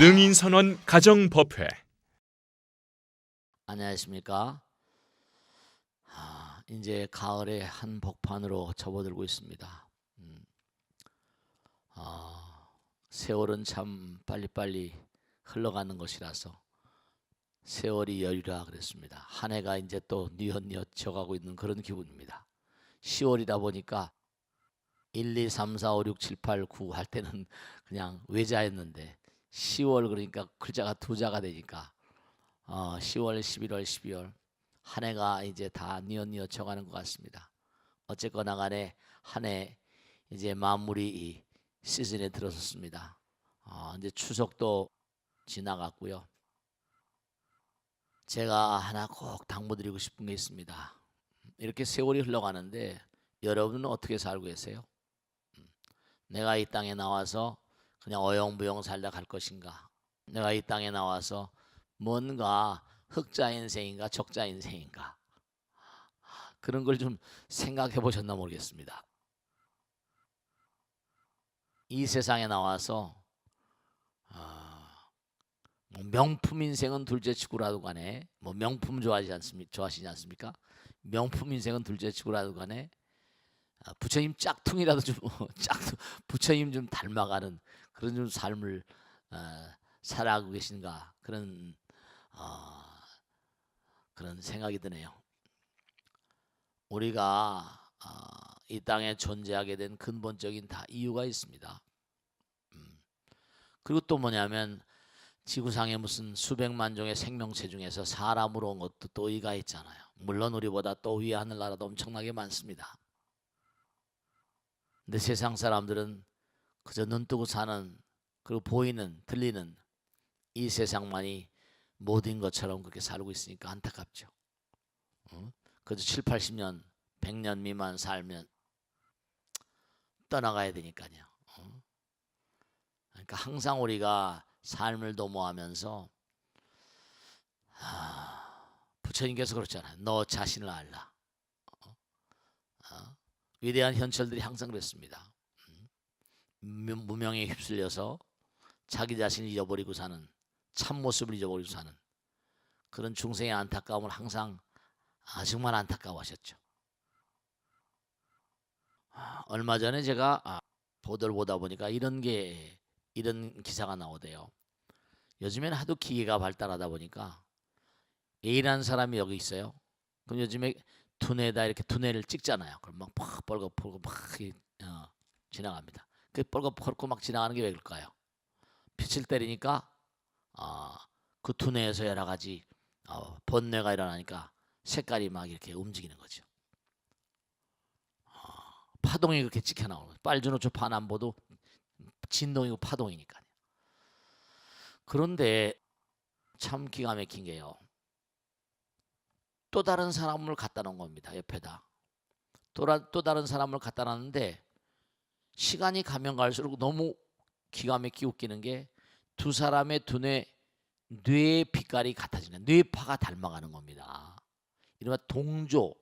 능인선원 가정법회. 안녕하십니까? 이제 가을의 한 복판으로 접어들고 있습니다. 세월은 참 빨리빨리 흘러가는 것이라서 세월이 여유라 그랬습니다. 한 해가 이제 또 뉘엿뉘엿 져가고 있는 그런 기분입니다. 10월이다 보니까 1, 2, 3, 4, 5, 6, 7, 8, 9 할 때는 그냥 외자였는데 10월 그러니까 글자가 두 자가 되니까 10월, 11월, 12월 한 해가 이제 다 뉘엿뉘엿 져가는 것 같습니다. 어쨌거나 간에 한 해 이제 마무리 시즌에 들어섰습니다. 이제 추석도 지나갔고요. 제가 하나 꼭 당부드리고 싶은 게 있습니다. 이렇게 세월이 흘러가는데 여러분은 어떻게 살고 계세요? 내가 이 땅에 나와서 그냥 어영부영 살다 갈 것인가? 내가 이 땅에 나와서 뭔가 흑자 인생인가 적자 인생인가? 그런 걸 좀 생각해 보셨나 모르겠습니다. 이 세상에 나와서 뭐 명품 인생은 둘째치고라도 간에 뭐 명품 좋아하시지 않습니까? 명품 인생은 둘째치고라도 간에 부처님 짝퉁이라도 좀 부처님 좀 닮아가는 그런 좀 삶을 살아가고 계신가 그런 생각이 드네요. 우리가 이 땅에 존재하게 된 근본적인 다 이유가 있습니다. 그리고 또 뭐냐면 지구상에 무슨 수백만 종의 생명체 중에서 사람으로 온 것도 또 의의가 있잖아요. 물론 우리보다 또 위에 하늘나라도 엄청나게 많습니다. 근데 세상 사람들은 그저 눈 뜨고 사는 그리고 보이는 들리는 이 세상만이 모든 것처럼 그렇게 살고 있으니까 안타깝죠. 그저 7, 80년 100년 미만 살면 떠나가야 되니까요. 그러니까 항상 우리가 삶을 도모하면서 부처님께서 그렇잖아요. 너 자신을 알라. 위대한 현철들이 항상 그랬습니다. 무명에 휩쓸려서 자기 자신을 잊어버리고 사는 참모습을 잊어버리고 사는 그런 중생의 안타까움을 항상 정말 안타까워하셨죠. 얼마 전에 제가 보도를 보다 보니까 이런 기사가 나오대요. 요즘에는 하도 기계가 발달하다 보니까 A라는 사람이 여기 있어요. 그럼 요즘에 두뇌에다 이렇게 두뇌를 찍잖아요. 그럼 막 뻘겋고 막 지나갑니다. 그 뻘겋고 막 지나가는 게 왜 그럴까요? 빛을 때리니까 그 두뇌에서 여러 가지 번뇌가 일어나니까 색깔이 막 이렇게 움직이는 거죠. 파동이 그렇게 찍혀 나오는 거죠. 빨주노초 파남보도 진동이고 파동이니까요. 그런데 참 기가 막힌 게요. 또 다른 사람을 갖다 놓은 겁니다. 옆에다. 또 다른 사람을 갖다 놨는데 시간이 가면 갈수록 너무 기가 막히게 웃기는 게 두 사람의 뇌의 빛깔이 같아지는 뇌파가 닮아가는 겁니다. 이른바 동조.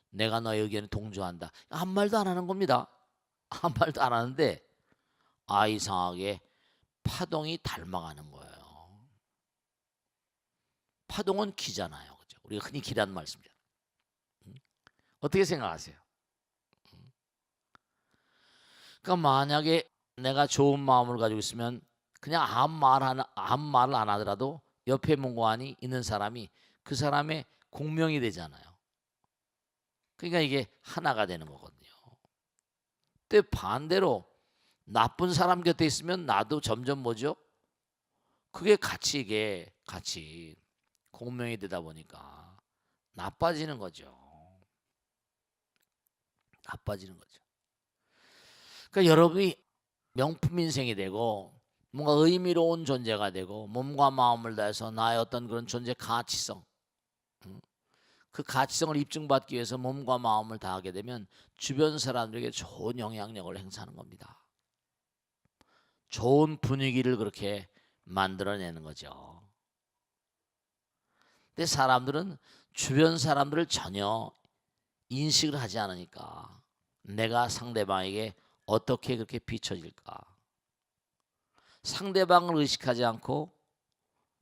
내가 너의 의견에 동조한다. 아무 말도 안 하는 겁니다. 아무 말도 안 하는데 이상하게 파동이 닮아가는 거예요. 파동은 기잖아요. 그죠? 우리가 흔히 기라는 말씀이잖아요. 어떻게 생각하세요? 그러니까 만약에 내가 좋은 마음을 가지고 있으면 그냥 아무 말을 안 하더라도 옆에 문고안이 있는 사람이 그 사람의 공명이 되잖아요. 그러니까 이게 하나가 되는 거거든요. 근데 반대로 나쁜 사람 곁에 있으면 나도 점점 뭐죠? 그게 같이 공명이 되다 보니까 나빠지는 거죠. 나빠지는 거죠. 그러니까 여러분이 명품 인생이 되고 뭔가 의미로운 존재가 되고 몸과 마음을 다해서 나의 어떤 그런 존재 가치성 그 가치성을 입증받기 위해서 몸과 마음을 다하게 되면 주변 사람들에게 좋은 영향력을 행사하는 겁니다. 좋은 분위기를 그렇게 만들어내는 거죠. 근데 사람들은 주변 사람들을 전혀 인식을 하지 않으니까 내가 상대방에게 어떻게 그렇게 비춰질까? 상대방을 의식하지 않고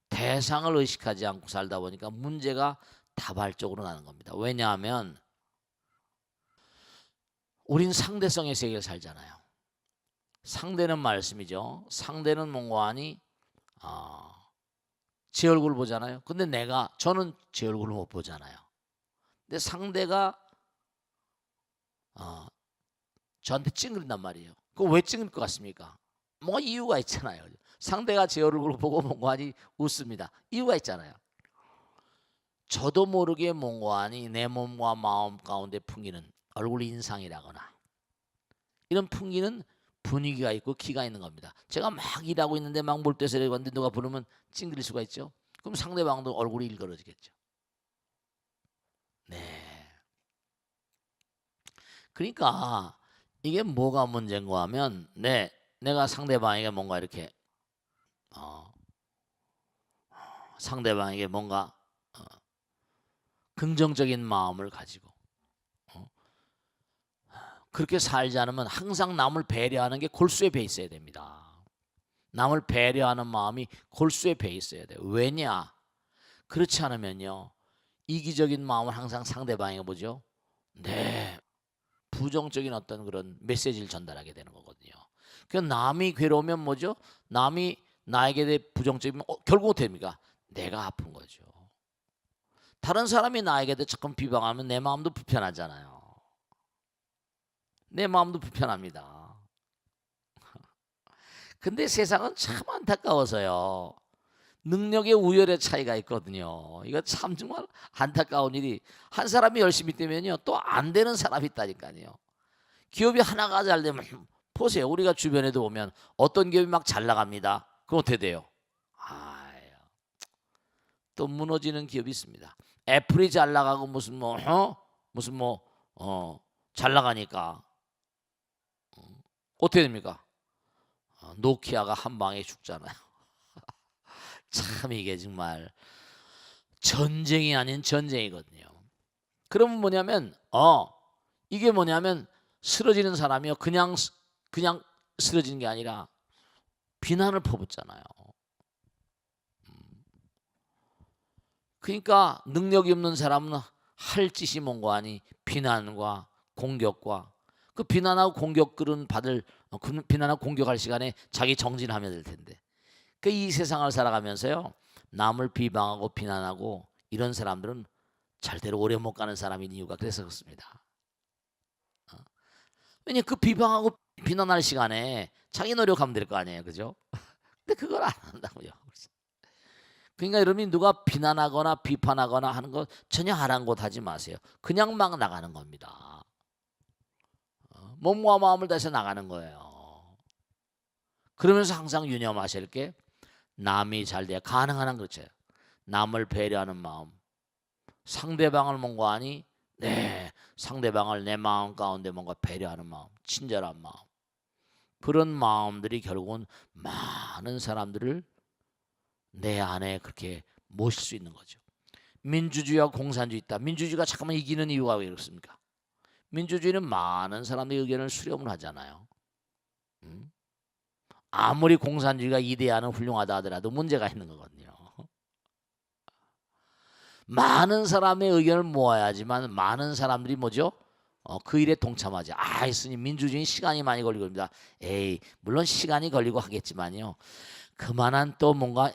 대상을 의식하지 않고 살다 보니까 문제가 다발적으로 나는 겁니다. 왜냐하면 우린 상대성의 세계를 살잖아요. 상대는 말씀이죠. 상대는 뭔가 하니 제 얼굴을 보잖아요. 근데 저는 제 얼굴을 못 보잖아요. 근데 상대가 저한테 찡그린단 말이에요. 그거 왜 찡그릴 것 같습니까? 뭔가 이유가 있잖아요. 상대가 제 얼굴을 보고 뭔가 하니 웃습니다. 이유가 있잖아요. 저도 모르게 뭔가 하니 내 몸과 마음 가운데 풍기는 얼굴 인상이라거나 이런 풍기는 분위기가 있고 기가 있는 겁니다. 제가 막 일하고 있는데 막 몰두해서 왔는데 누가 부르면 찡그릴 수가 있죠. 그럼 상대방도 얼굴이 일그러지겠죠. 네. 그러니까 이게 뭐가 문제인가 하면 내가 상대방에게 뭔가 이렇게 상대방에게 뭔가 긍정적인 마음을 가지고 그렇게 살지 않으면 항상 남을 배려하는 게 골수에 배 있어야 됩니다. 남을 배려하는 마음이 골수에 배 있어야 돼요. 왜냐? 그렇지 않으면요. 이기적인 마음을 항상 상대방에게 뭐죠? 부정적인 어떤 그런 메시지를 전달하게 되는 거거든요. 그 남이 괴로우면 뭐죠? 남이 나에게 대해 부정적이면 결국 어떻게 됩니까? 내가 아픈 거죠. 다른 사람이 나에게 대해 조금 비방하면 내 마음도 불편하잖아요. 내 마음도 불편합니다. 근데 세상은 참 안타까워서요. 능력의 우열의 차이가 있거든요. 이거 참 정말 안타까운 일이 한 사람이 열심히 되면요 또 안 되는 사람이 있다니까요. 기업이 하나가 잘 되면 보세요. 우리가 주변에도 보면 어떤 기업이 막 잘 나갑니다. 그럼 어떻게 돼요? 또 무너지는 기업이 있습니다. 애플이 잘 나가고 무슨 잘 나가니까 어떻게 됩니까? 노키아가 한 방에 죽잖아요. 참 이게 정말 전쟁이 아닌 전쟁이거든요. 그러면 뭐냐면 이게 뭐냐면 쓰러지는 사람이요 그냥 쓰러지는 게 아니라 비난을 퍼붓잖아요. 그러니까 능력이 없는 사람은 할 짓이 뭔가 하니 비난과 공격과 그 비난하고 공격들은 비난하고 공격할 시간에 자기 정진하면 될 텐데 그 이 세상을 살아가면서요 남을 비방하고 비난하고 이런 사람들은 절대로 오래 못 가는 사람인 이유가 그래서 그렇습니다. 왜냐 그 비방하고 비난할 시간에 자기 노력하면 될 거 아니에요, 그죠? 근데 그걸 안 한다고요. 그러니까 여러분이 누가 비난하거나 비판하거나 하는 거 전혀 아랑곳하지 마세요. 그냥 막 나가는 겁니다. 몸과 마음을 다해서 나가는 거예요. 그러면서 항상 유념하실 게 남이 잘 돼야 가능한 한 그렇죠. 남을 배려하는 마음, 상대방을 뭔가 하니 상대방을 내 마음 가운데 뭔가 배려하는 마음, 친절한 마음 그런 마음들이 결국은 많은 사람들을 내 안에 그렇게 모실 수 있는 거죠. 민주주의와 공산주의 있다. 민주주의가 잠깐만 이기는 이유가 왜 그렇습니까? 민주주의는 많은 사람들의 의견을 수렴을 하잖아요. 아무리 공산주의가 이데아는 훌륭하다 하더라도 문제가 있는 거거든요. 많은 사람의 의견을 모아야지만 많은 사람들이 뭐죠? 그 일에 동참하지. 스님 민주주의 시간이 많이 걸리고 합니다. 물론 시간이 걸리고 하겠지만요. 그만한 또 뭔가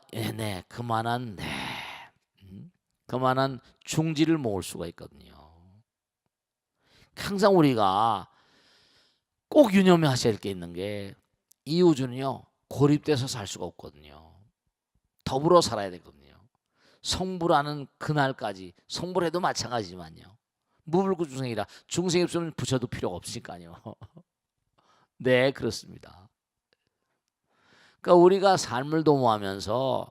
그만한 중지를 모을 수가 있거든요. 항상 우리가 꼭 유념하셔야 할 게 있는 게 이 우주는요 고립돼서 살 수가 없거든요. 더불어 살아야 되거든요. 성불하는 그날까지 성불해도 마찬가지지만요. 무불구중생이라 중생이 없으면 부처도 필요가 없으니까요. 네 그렇습니다. 그러니까 우리가 삶을 도모하면서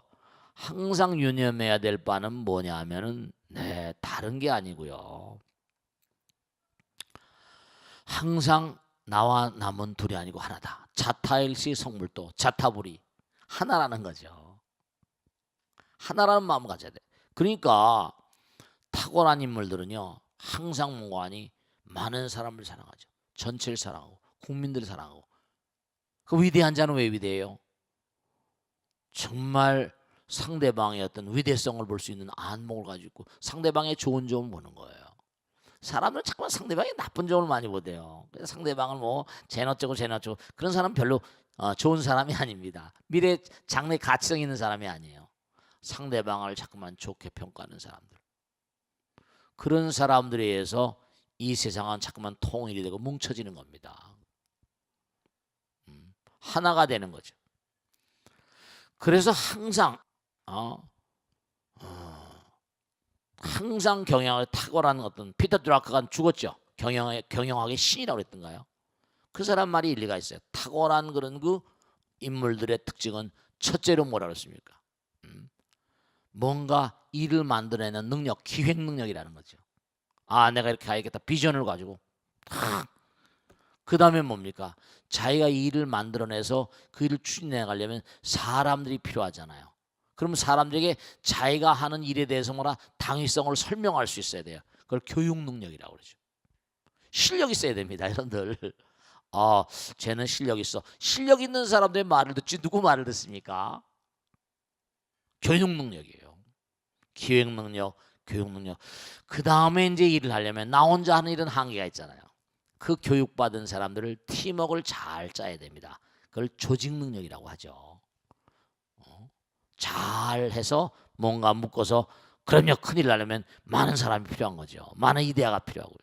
항상 유념해야 될 바는 뭐냐 하면은 다른 게 아니고요. 항상 나와 남은 둘이 아니고 하나다. 자타일시 성물도 자타불이 하나라는 거죠. 하나라는 마음을 가져야 돼. 그러니까 탁월한 인물들은요 항상 뭔가 하니 많은 사람을 사랑하죠. 전체를 사랑하고 국민들을 사랑하고 그 위대한 자는 왜 위대해요? 정말 상대방의 어떤 위대성을 볼 수 있는 안목을 가지고 있고 상대방의 좋은 점을 보는 거예요. 사람은 자꾸만 상대방의 나쁜 점을 많이 보대요. 그래서 상대방을 뭐 쟤너쩌고 쟤너쩌고 그런 사람 별로 좋은 사람이 아닙니다. 미래 장래 가치성 있는 사람이 아니에요. 상대방을 자꾸만 좋게 평가하는 사람들. 그런 사람들에 의해서 이 세상은 자꾸만 통일이 되고 뭉쳐지는 겁니다. 하나가 되는 거죠. 그래서 항상 항상 경영에 탁월한 어떤 피터 드라크가 죽었죠. 경영학의 신이라고 그랬던가요? 그 사람 말이 일리가 있어요. 탁월한 그런 그 인물들의 특징은 첫째로 뭐라 그랬습니까? 뭔가 일을 만들어내는 능력, 기획 능력이라는 거죠. 내가 이렇게 가야겠다. 비전을 가지고 그 다음에 뭡니까? 자기가 이 일을 만들어내서 그 일을 추진해 가려면 사람들이 필요하잖아요. 그러면 사람들에게 자기가 하는 일에 대해서 뭐라 당위성을 설명할 수 있어야 돼요. 그걸 교육 능력이라고 그러죠. 실력 있어야 됩니다, 여러분들. 쟤는 실력 있어. 실력 있는 사람들의 말을 듣지 누구 말을 듣습니까? 교육 능력이에요. 기획 능력, 교육 능력. 그 다음에 이제 일을 하려면 나 혼자 하는 일은 한계가 있잖아요. 그 교육받은 사람들을 팀워크를 잘 짜야 됩니다. 그걸 조직 능력이라고 하죠. 잘 해서 뭔가 묶어서 그럼요 큰일 나려면 많은 사람이 필요한 거죠. 많은 이데아가 필요하고요.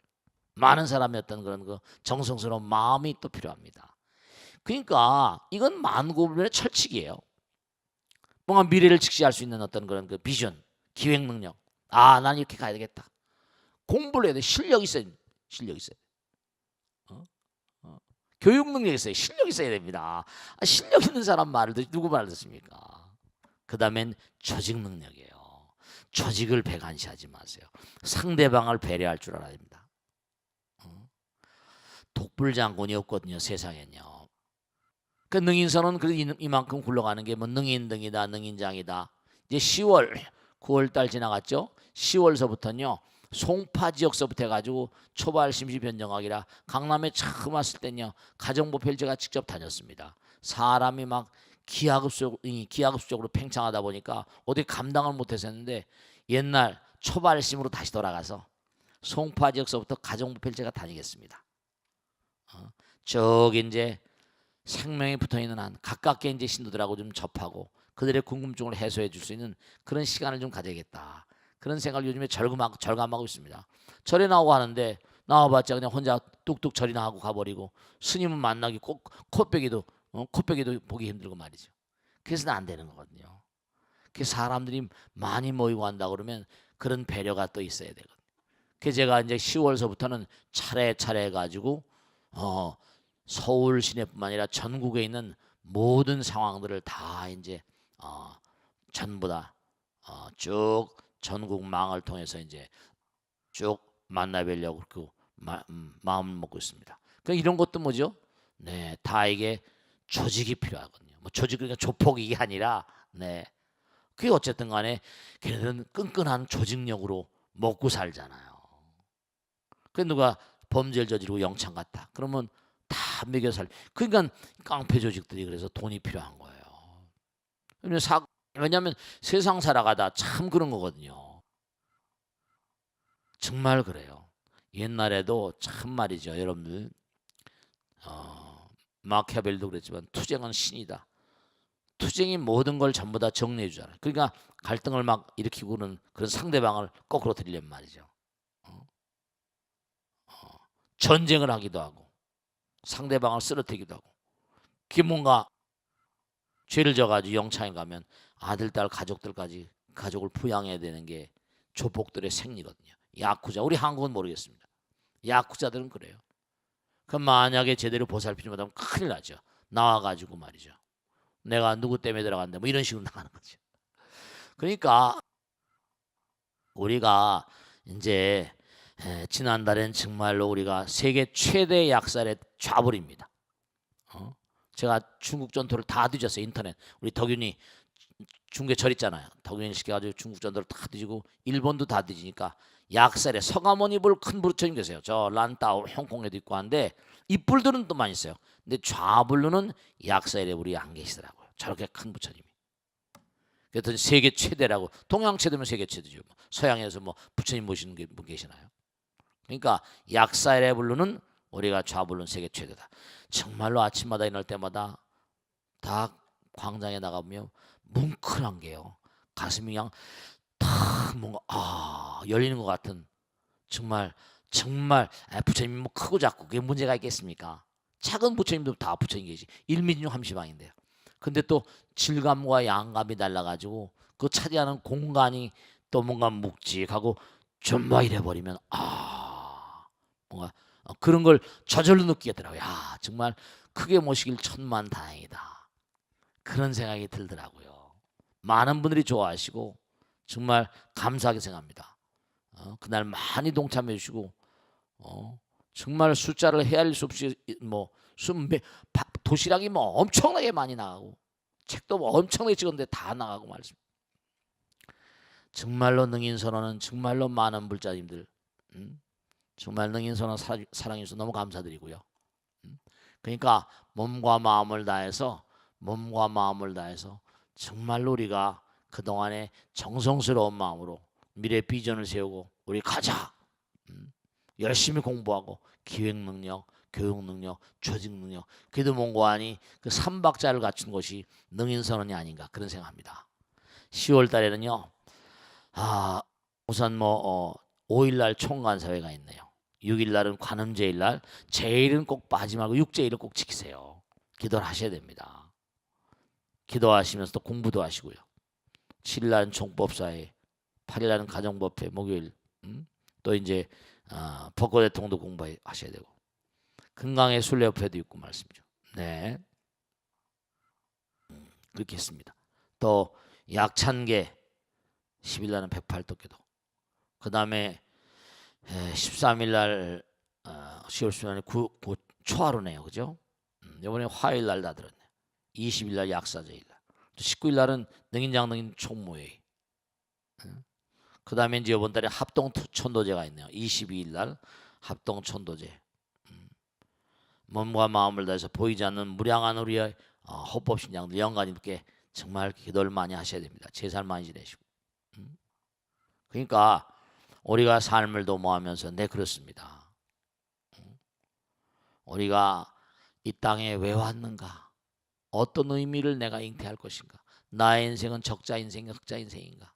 많은 사람의 어떤 그런 그 정성스러운 마음이 또 필요합니다. 그러니까 이건 만고불변의 철칙이에요. 뭔가 미래를 직시할 수 있는 어떤 그런 그 비전, 기획 능력. 난 이렇게 가야 되겠다. 공부를 해야 돼. 실력 있어야 돼. 실력 있어야 돼. 교육 능력이 있어요. 실력 있어야 됩니다. 실력 있는 사람 말을 누구 말을 듣습니까? 그 다음엔 조직 능력이에요. 조직을 배관시하지 마세요. 상대방을 배려할 줄 알아야 됩니다. 독불장군이 없거든요, 세상엔요. 그 능인선은 그래도 이만큼 굴러가는 게 뭐 능인등이다, 능인장이다. 이제 10월, 9월달 지나갔죠. 10월서부터는요. 송파 지역서부터 해가지고 초발 심시 변정학이라 강남에 처음 왔을 때는요. 가정법회를 제가 직접 다녔습니다. 사람이 막 기하급수적으로 팽창하다 보니까 어디 감당을 못해서 했는데 옛날 초발심으로 다시 돌아가서 송파 지역서부터 가정법회를 제가 다니겠습니다. 저기 이제 생명이 붙어있는 한 가깝게 이제 신도들하고 좀 접하고 그들의 궁금증을 해소해 줄 수 있는 그런 시간을 좀 가져야겠다. 그런 생각을 요즘에 절감하고 있습니다. 절에 나오고 하는데 나와봤자 그냥 혼자 뚝뚝 절이나 하고 가버리고 스님은 만나기 꼭 코빼기도 보기 힘들고 말이죠. 그래서는 안 되는 거거든요. 그래서 사람들이 많이 모이고 한다 그러면 그런 배려가 또 있어야 되거든요. 그래서 제가 이제 10월서부터는 차례차례 해가지고 서울 시내뿐만 아니라 전국에 있는 모든 상황들을 다 이제 전부 다 쭉 전국 망을 통해서 이제 쭉 만나뵈려고 그 마음을 먹고 있습니다. 그 이런 것도 뭐죠? 네, 다 이게 조직이 필요하거든요. 뭐 조직 그러니까 조폭 이게 아니라 그게 어쨌든 간에 걔네들은 끈끈한 조직력으로 먹고 살잖아요. 그 누가 범죄를 저지르고 영창 갔다. 그러면 다 먹여 살. 그러니까 깡패 조직들이 그래서 돈이 필요한 거예요. 왜냐하면 세상 살아가다 참 그런 거거든요. 정말 그래요. 옛날에도 참 말이죠, 여러분들. 마키아벨도 그랬지만 투쟁은 신이다. 투쟁이 모든 걸 전부 다 정리해 주잖아요. 그러니까 갈등을 막 일으키고 그런 상대방을 거꾸로 들이란 말이죠. 전쟁을 하기도 하고 상대방을 쓰러뜨리기도 하고 그게 뭔가 죄를 져가지고 영창에 가면 아들, 딸, 가족들까지 가족을 부양해야 되는 게 조폭들의 생리거든요. 야쿠자, 우리 한국은 모르겠습니다. 야쿠자들은 그래요. 그럼 만약에 제대로 보살피지 못하면 큰일 나죠. 나와가지고 말이죠. 내가 누구 때문에 들어갔는데 뭐 이런 식으로 나가는 거죠. 그러니까 우리가 이제 지난달엔 정말로 우리가 세계 최대 약살의 좌불입니다. 제가 중국 전투를 다 뒤졌어요. 인터넷. 우리 덕윤이 중계절 있잖아요. 덕윤이 시켜가지고 중국 전투를 다 뒤지고 일본도 다 뒤지니까 약살에 서가모니 볼 큰 부처님 계세요. 저 란따오 홍콩에도 있고 한데 이뿔들은 또 많이 있어요. 근데 좌불로는 약살에 우리 안 계시더라고요. 저렇게 큰 부처님이. 그랬더니 세계 최대라고. 동양 최대면 세계 최대죠. 서양에서 뭐 부처님 모시는 분 계시나요? 그러니까 약사일에 부르는 우리가 좌불론 세계 최대다. 정말로 아침마다 일어날 때마다 다 광장에 나가보면 뭉클한 게요. 가슴이 그냥 탁 뭔가 열리는 것 같은 정말 부처님이 뭐 크고 작고 그게 문제가 있겠습니까? 작은 부처님도 다 부처님 계시. 일민중 함시방인데요. 근데 또 질감과 양감이 달라가지고 그 차지하는 공간이 또 뭔가 묵직하고 좀 막 이래버리면 뭔가 그런 걸 저절로 느끼겠더라고요. 야, 정말 크게 모시길 천만다행이다. 그런 생각이 들더라고요. 많은 분들이 좋아하시고 정말 감사하게 생각합니다. 그날 많이 동참해 주시고 정말 숫자를 헤아릴 수 없이 뭐 도시락이 뭐 엄청나게 많이 나가고 책도 뭐 엄청나게 찍었는데 다 나가고 말씀. 정말로 능인선언은 정말로 많은 불자님들 정말 능인선언 사랑해 주셔서 너무 감사드리고요. 그러니까 몸과 마음을 다해서 정말로 우리가 그동안에 정성스러운 마음으로 미래 비전을 세우고 우리 가자. 열심히 공부하고 기획 능력, 교육 능력, 조직 능력, 기도 문고하니 그 3박자를 갖춘 것이 능인선언이 아닌가 그런 생각합니다. 10월 달에는요. 우선 5일 날 총관사회가 있네요. 6일 날은 관음제일 날, 제일은 꼭 빠지 말고 육제일을 꼭 지키세요. 기도를 하셔야 됩니다. 기도하시면서 또 공부도 하시고요. 7일 날은 총법사회, 8일 날은 가정법회, 목요일, 또 이제 법과 대통도 공부하셔야 되고, 금강의 순례협회도 있고 말씀이죠. 네, 그렇게 했습니다. 또 약찬계 10일 날은 108도기도. 그 다음에 13일 날 10월 13일 초하루네요. 그죠? 이번에 화요일 날 다 들었네요. 20일 날 약사제일 날. 또 19일 날은 능인장능인 총무회의. 그 다음에 이제 이번 달에 합동천도제가 있네요. 22일 날 합동천도제. 몸과 마음을 다해서 보이지 않는 무량한 우리의 헌법신장들 영가님께 정말 기도를 많이 하셔야 됩니다. 제사를 많이 지내시고. 그러니까 우리가 삶을 도모하면서 그렇습니다. 우리가 이 땅에 왜 왔는가? 어떤 의미를 내가 잉태할 것인가? 나의 인생은 적자 인생인가 흑자 인생인가?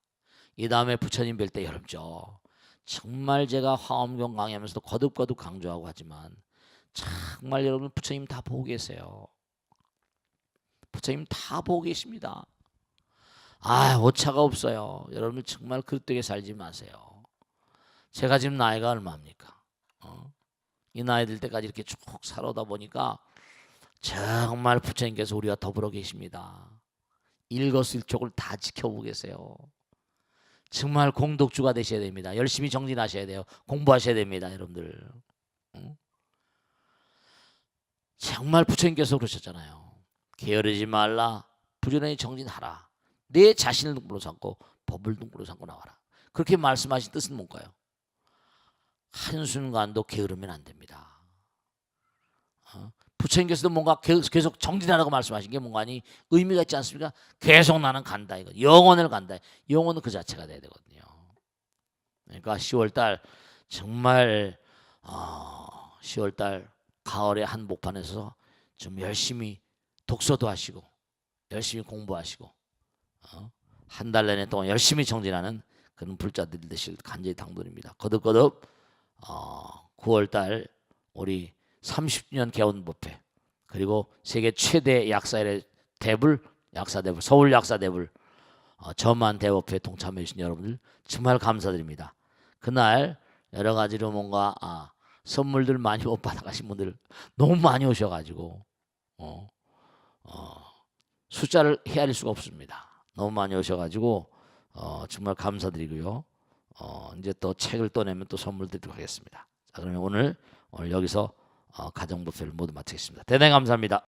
이 다음에 부처님 뵐 때 여러분죠. 정말 제가 화엄경 강의하면서도 거듭거듭 강조하고 하지만 정말 여러분 부처님 다 보고 계세요. 부처님 다 보고 계십니다. 오차가 없어요. 여러분 정말 그릇되게 살지 마세요. 제가 지금 나이가 얼마입니까? 이 나이 들 때까지 이렇게 쭉 살아오다 보니까 정말 부처님께서 우리와 더불어 계십니다. 일거수일투족을 다 지켜보고 계세요. 정말 공덕주가 되셔야 됩니다. 열심히 정진하셔야 돼요. 공부하셔야 됩니다. 여러분들. 정말 부처님께서 그러셨잖아요. 게으르지 말라. 부지런히 정진하라. 내 자신을 등불로 삼고 법을 등불로 삼고 나와라. 그렇게 말씀하신 뜻은 뭔가요? 한순간도 게으르면 안 됩니다. 부처님께서도 뭔가 계속 정진하라고 말씀하신 게 뭔가니 의미가 있지 않습니까? 계속 나는 간다 이거. 영원을 간다. 영혼은 그 자체가 돼야 되거든요. 그러니까 10월달 정말 10월달 가을의 한복판에서 좀 열심히 독서도 하시고 열심히 공부하시고 한 달 내내 동안 열심히 정진하는 그런 불자들이 되실 간절히 당부드립니다. 거듭거듭 9월달 우리 30주년 개원법회 그리고 세계 최대 약사의 대불 약사대불 서울 약사대불 저만 대법회에 동참해 주신 여러분들 정말 감사드립니다. 그날 여러 가지로 뭔가 선물들 많이 못 받아가신 분들 너무 많이 오셔가지고 숫자를 헤아릴 수가 없습니다. 너무 많이 오셔가지고 정말 감사드리고요. 이제 또 책을 또 내면 또 선물 드리도록 하겠습니다. 자, 그러면 오늘 여기서 가정법회를 모두 마치겠습니다. 대단히 감사합니다.